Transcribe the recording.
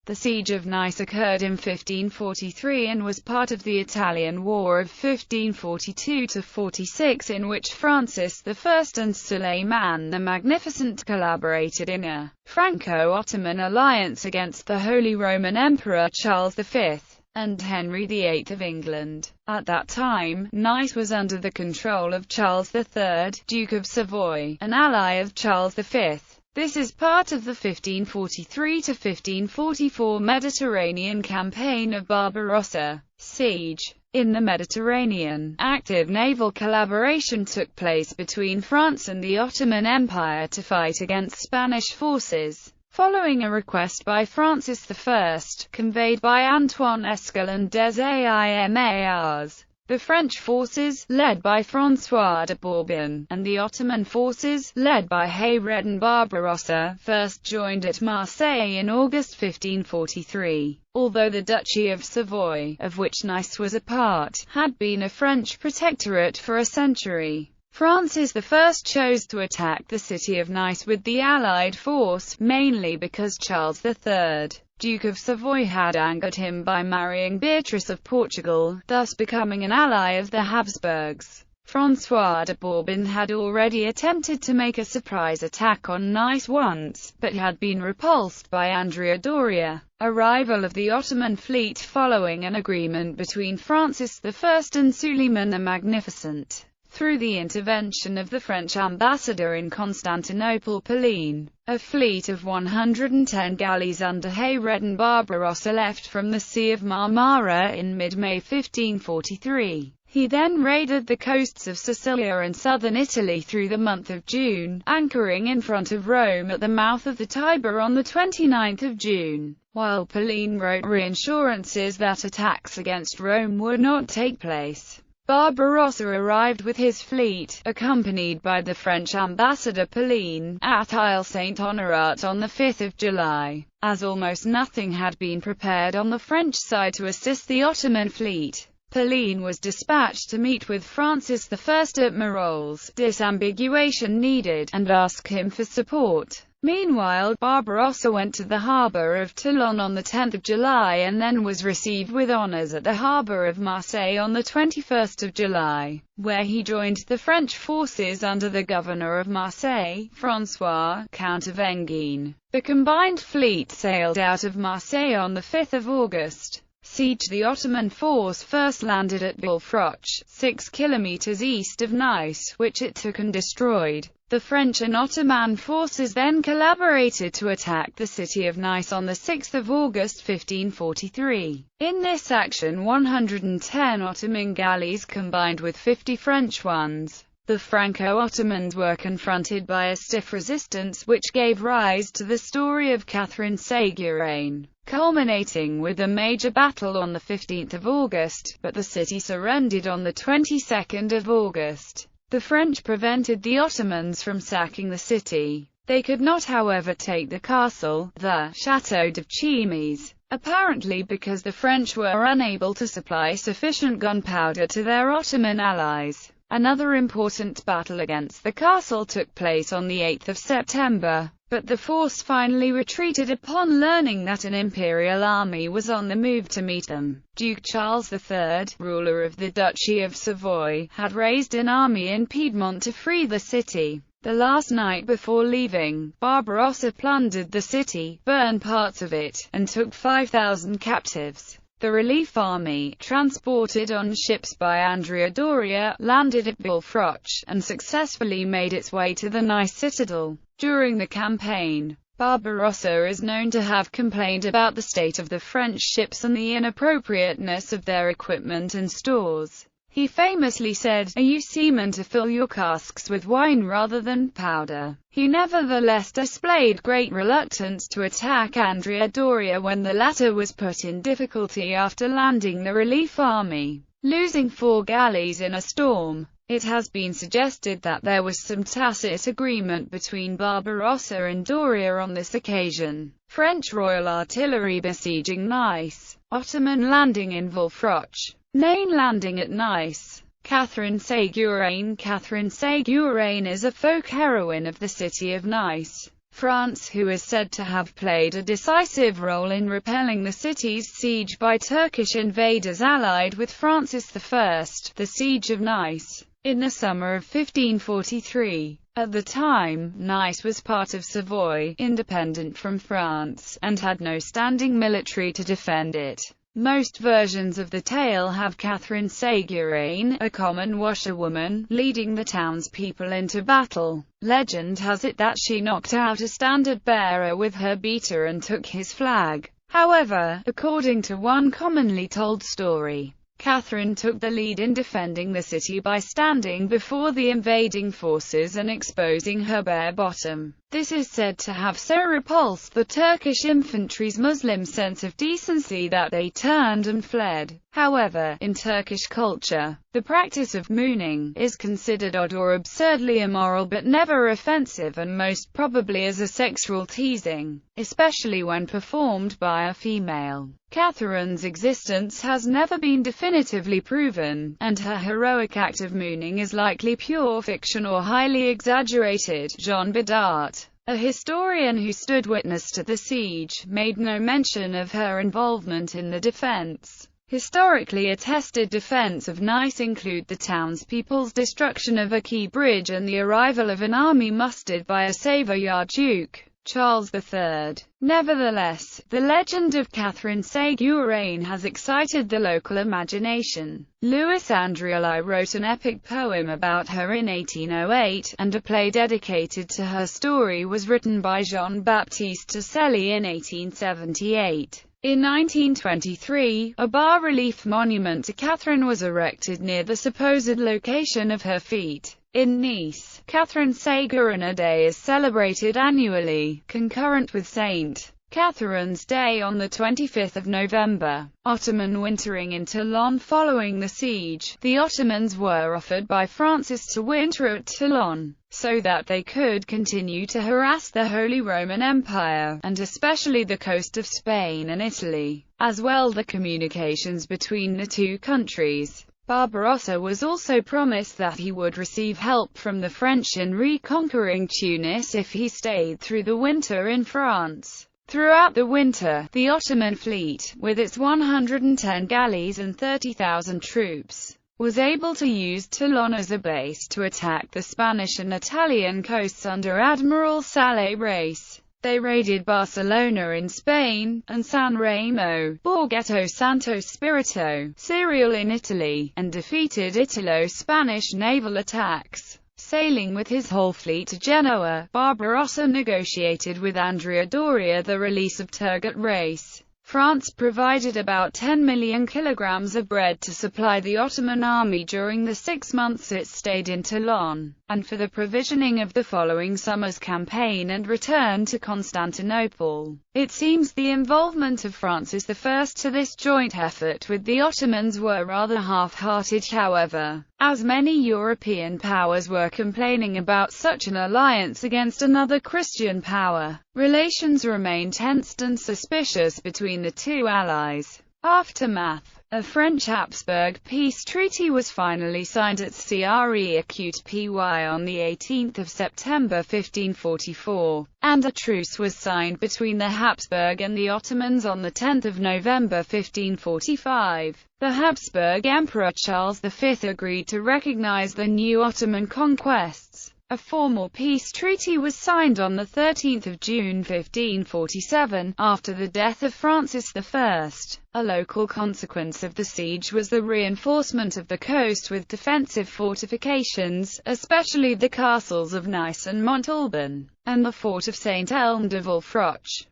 The siege of Nice occurred in 1543 and was part of the Italian War of 1542–46, in which Francis I and Suleiman the Magnificent collaborated in a Franco-Ottoman alliance against the Holy Roman Emperor Charles V and Henry VIII of England. At that time, Nice was under the control of Charles III, Duke of Savoy, an ally of Charles V. This is part of the 1543–1544 Mediterranean campaign of Barbarossa. Siege. In the Mediterranean, active naval collaboration took place between France and the Ottoman Empire to fight against Spanish forces. Following a request by Francis I, conveyed by Antoine Escalon des Aimars, the French forces, led by François de Bourbon, and the Ottoman forces, led by Hayreddin Barbarossa, first joined at Marseille in August 1543. Although the Duchy of Savoy, of which Nice was a part, had been a French protectorate for a century, Francis I chose to attack the city of Nice with the Allied force, mainly because Charles III, Duke of Savoy, had angered him by marrying Beatrice of Portugal, thus becoming an ally of the Habsburgs. François de Bourbon had already attempted to make a surprise attack on Nice once, but had been repulsed by Andrea Doria, a rival of the Ottoman fleet, following an agreement between Francis I and Suleiman the Magnificent. Through the intervention of the French ambassador in Constantinople, Pauline, a fleet of 110 galleys under Hayreddin Barbarossa left from the Sea of Marmara in mid-May 1543. He then raided the coasts of Sicilia and southern Italy through the month of June, anchoring in front of Rome at the mouth of the Tiber on the 29th of June. While Pauline wrote reassurances that attacks against Rome would not take place, Barbarossa arrived with his fleet, accompanied by the French ambassador Pauline, at Isle Saint-Honorat on the 5th of July. As almost nothing had been prepared on the French side to assist the Ottoman fleet, Pauline was dispatched to meet with Francis I at Marolles, disambiguation needed, and ask him for support. Meanwhile, Barbarossa went to the harbour of Toulon on the 10th of July and then was received with honours at the harbour of Marseille on the 21st of July, where he joined the French forces under the governor of Marseille, François, Count of Enghien. The combined fleet sailed out of Marseille on the 5th of August. Siege. The Ottoman force first landed at Villefranche, 6 kilometers east of Nice, which it took and destroyed. The French and Ottoman forces then collaborated to attack the city of Nice on the 6th of August 1543. In this action 110 Ottoman galleys combined with 50 French ones. The Franco-Ottomans were confronted by a stiff resistance which gave rise to the story of Catherine Ségurane, culminating with a major battle on the 15th of August, but the city surrendered on the 22nd of August. The French prevented the Ottomans from sacking the city. They could not, however, take the castle, the Château de Chimay, apparently because the French were unable to supply sufficient gunpowder to their Ottoman allies. Another important battle against the castle took place on the 8th of September, but the force finally retreated upon learning that an imperial army was on the move to meet them. Duke Charles III, ruler of the Duchy of Savoy, had raised an army in Piedmont to free the city. The last night before leaving, Barbarossa plundered the city, burned parts of it, and took 5,000 captives. The relief army, transported on ships by Andrea Doria, landed at Villefranche, and successfully made its way to the Nice citadel. During the campaign, Barbarossa is known to have complained about the state of the French ships and the inappropriateness of their equipment and stores. He famously said, "Are you seamen to fill your casks with wine rather than powder?" He nevertheless displayed great reluctance to attack Andrea Doria when the latter was put in difficulty after landing the relief army, losing 4 galleys in a storm. It has been suggested that there was some tacit agreement between Barbarossa and Doria on this occasion. French Royal Artillery besieging Nice. Ottoman landing in Villefranche. Main landing at Nice. Catherine Ségurane. Catherine Ségurane is a folk heroine of the city of Nice. France, who is said to have played a decisive role in repelling the city's siege by Turkish invaders allied with Francis I. The Siege of Nice, in the summer of 1543. At the time, Nice was part of Savoy, independent from France, and had no standing military to defend it. Most versions of the tale have Catherine Ségurène, a common washerwoman, leading the townspeople into battle. Legend has it that she knocked out a standard-bearer with her beater and took his flag. However, according to one commonly told story, Catherine took the lead in defending the city by standing before the invading forces and exposing her bare bottom. This is said to have so repulsed the Turkish infantry's Muslim sense of decency that they turned and fled. However, in Turkish culture, the practice of mooning is considered odd or absurdly immoral but never offensive, and most probably as a sexual teasing, especially when performed by a female. Catherine's existence has never been definitively proven, and her heroic act of mooning is likely pure fiction or highly exaggerated. Jean Bedart, a historian who stood witness to the siege, made no mention of her involvement in the defense. Historically attested defense of Nice include the townspeople's destruction of a key bridge and the arrival of an army mustered by a Savoyard Duke, Charles III. Nevertheless, the legend of Catherine Ségurène has excited the local imagination. Louis Andrioli wrote an epic poem about her in 1808, and a play dedicated to her story was written by Jean-Baptiste Tasselli in 1878. In 1923, a bas-relief monument to Catherine was erected near the supposed location of her feat. In Nice, Catherine Ségurène Day is celebrated annually, concurrent with St. Catherine's Day on the 25th of November. Ottoman wintering in Toulon. Following the siege, the Ottomans were offered by Francis to winter at Toulon, so that they could continue to harass the Holy Roman Empire, and especially the coast of Spain and Italy, as well as the communications between the two countries. Barbarossa was also promised that he would receive help from the French in reconquering Tunis if he stayed through the winter in France. Throughout the winter, the Ottoman fleet, with its 110 galleys and 30,000 troops, was able to use Toulon as a base to attack the Spanish and Italian coasts under Admiral Salé Race. They raided Barcelona in Spain, and San Remo, Borghetto Santo Spirito, Cirial in Italy, and defeated Italo-Spanish naval attacks. Sailing with his whole fleet to Genoa, Barbarossa negotiated with Andrea Doria the release of Turgot Race. France provided about 10 million kilograms of bread to supply the Ottoman army during the 6 months it stayed in Toulon, and for the provisioning of the following summer's campaign and return to Constantinople. It seems the involvement of Francis I to this joint effort with the Ottomans were rather half-hearted. However, as many European powers were complaining about such an alliance against another Christian power, relations remained tensed and suspicious between the two allies. Aftermath. A French-Habsburg peace treaty was finally signed at Crèvecoeur on 18 September 1544, and a truce was signed between the Habsburg and the Ottomans on 10 November 1545. The Habsburg Emperor Charles V agreed to recognize the new Ottoman conquests. A formal peace treaty was signed on 13 June 1547, after the death of Francis I. A local consequence of the siege was the reinforcement of the coast with defensive fortifications, especially the castles of Nice and Montauban, and the fort of Saint-Elme de Villefranche.